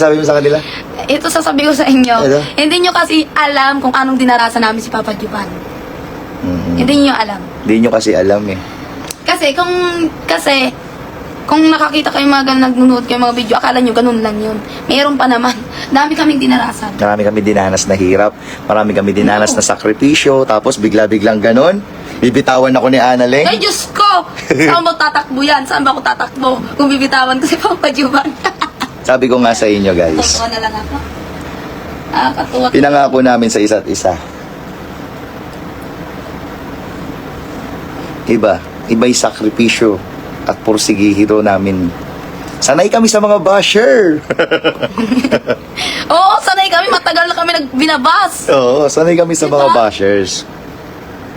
Sabi mo sa kanila? Ito sasabi ko sa inyo. Ano? Hindi nyo kasi alam kung anong dinarasan namin si Papa Juban. Hindi nyo alam. Hindi nyo kasi alam eh. Kasi kung nakakita kayo mga nagnunood kayo mga video, akala nyo ganun lang yun. Mayroon pa naman. Dami kaming dinarasan. Marami kami dinanas na hirap. Marami kami dinanas na sakripisyo. Tapos bigla-biglang ganon. Bibitawan ako ni Annalyn. Ay, Diyos ko! Saan ba tatakbo yan? Saan ba ako tatakbo? Kung bibitawan ko si Papa Juban. Sabi ko nga sa inyo guys. Katuwa na lang ako. Katuwa. Pinangako namin sa isa't isa. Iba yung sakripisyo at porsigido namin. Sanay kami sa mga basher. Oo, sanay kami. Matagal na kami binabas. Oo, sanay kami sa mga Diba? bashers.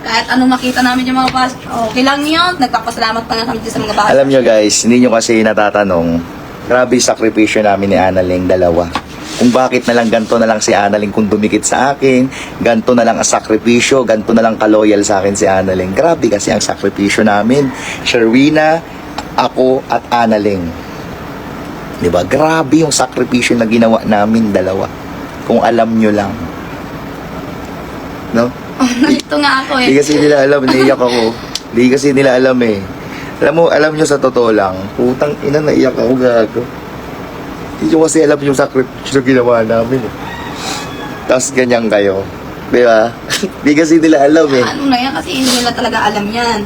Kahit anong makita namin yung mga bas, okay lang yun. Nagpapasalamat pa nga kami sa mga bas. Alam nyo guys, hindi nyo kasi natatanong, grabe yung sakripisyo namin ni Annalyn, dalawa. Kung bakit na lang ganito na lang si Annalyn kung dumikit sa akin, ganito na lang ang sakripisyo, ganito na lang kaloyal sa akin si Annalyn. Grabe kasi ang sakripisyo namin. Sherwina, ako at Annalyn. Diba? Grabe yung sakripisyo na ginawa namin dalawa. Kung alam nyo lang. No? Nalito nga ako Hindi kasi nila alam, naiyak ako. Hindi kasi nila alam eh. Alam nyo sa totoo lang, putang ina, naiyak ako, gago. Hindi nyo kasi alam yung sakripisyo na ginawa namin eh. Tapos ganyan kayo. Di ba? Hindi kasi nila alam eh. Ano na yan kasi hindi nila talaga alam yan.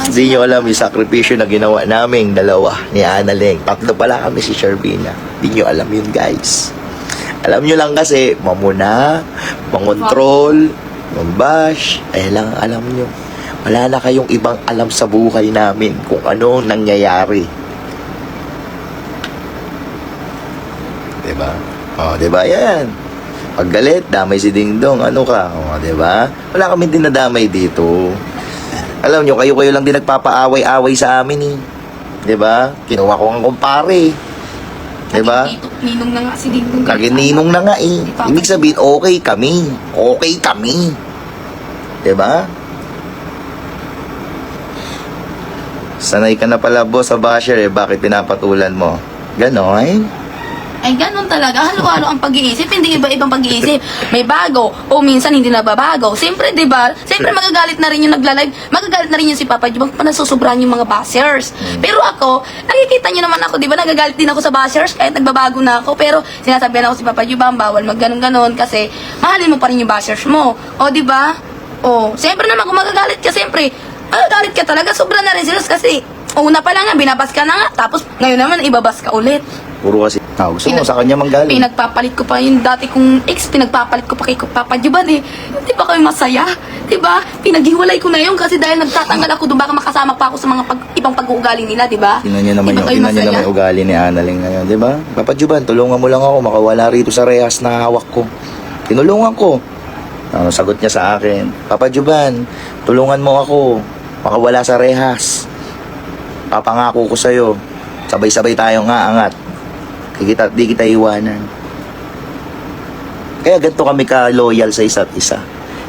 Hindi nyo alam yung sakripisyo na ginawa naming dalawa ni Annalyn. Tatlo pala kami si Shervina. Hindi nyo alam yun guys. Alam nyo lang kasi, mamuna, mangontrol, mambash, ay lang alam nyo. Wala na kayong ibang alam sa buhay namin kung ano nangyayari. Diba? O, diba yan? Pag galit, damay si Dingdong, ano ka? O, diba? Wala kami din nadamay dito. Alam nyo, kayo lang din nagpapaaway-away sa amin eh. Diba? Kinuha ko ang kumpare. Diba? Ninong na nga si Dingdong. Kagininong na nga eh. Ibig sabihin, okay kami. Okay kami. Diba? Sanay ka na pala, boss, sa basher eh. Bakit pinapatulan mo? Ganon? Ay, ganun talaga. Halo-halo ang pag-iisip. Hindi iba-ibang pag-iisip. May bago. O minsan hindi na babago. Siyempre, di ba? Siyempre, magagalit na rin yung nagla-live. Magagalit na rin yung si Papa Juban kung nasusobrahan yung mga bashers. Pero ako, nakikita nyo naman ako, di ba? Nagagalit din ako sa bashers kahit nagbabago na ako. Pero sinasabihan ako si Papa Juban, bawal mag-ganon-ganon kasi mahalin mo pa rin yung bashers mo. O, di ba? O, siyempre naman kung magagalit ka, siyempre, magagalit ka talaga. Sobra na rin sila kasi una pa lang nga, binabas ka na nga. Tapos, ngayon naman, ibabas ka ulit. Puro kasi, gusto mo sa kanya manggaling. Pinagpapalit ko pa yung dati kong ex, pinagpapalit ko pa kay Papa Juban eh. Di ba kayo masaya? Di ba? Pinaghiwalay ko na yun kasi dahil nagtatanggal ako doon, baka makasama pa ako sa mga ibang pag-uugali nila, di ba? Tingnan nyo naman Di ba kayo masaya? yung ugali ni Annalyn ngayon, di ba? Papa Juban, tulungan mo lang ako, makawala rito sa rehas na hawak ko. Tinulungan ko. Ano, sagot niya sa akin, Papa Juban, tulungan mo ako, makawala sa rehas. Papangako ko sa'yo, sabay-sabay tayong angat. Di kita iwanan. Kaya ganito kami ka-loyal sa isa't isa.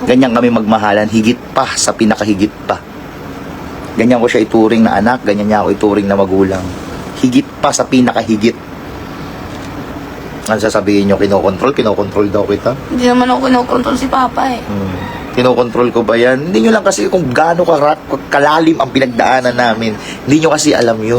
Ganyan kami magmahalan, higit pa sa pinakahigit pa. Ganyan ko siya ituring na anak, ganyan niya ako ituring na magulang. Higit pa sa pinakahigit. Ano sasabihin nyo, kinokontrol daw kita? Hindi naman ako kinokontrol si Papa eh. Kinokontrol ko ba yan? Hindi nyo lang kasi kung gaano kalalim ang pinagdaanan namin. Hindi nyo kasi alam yun.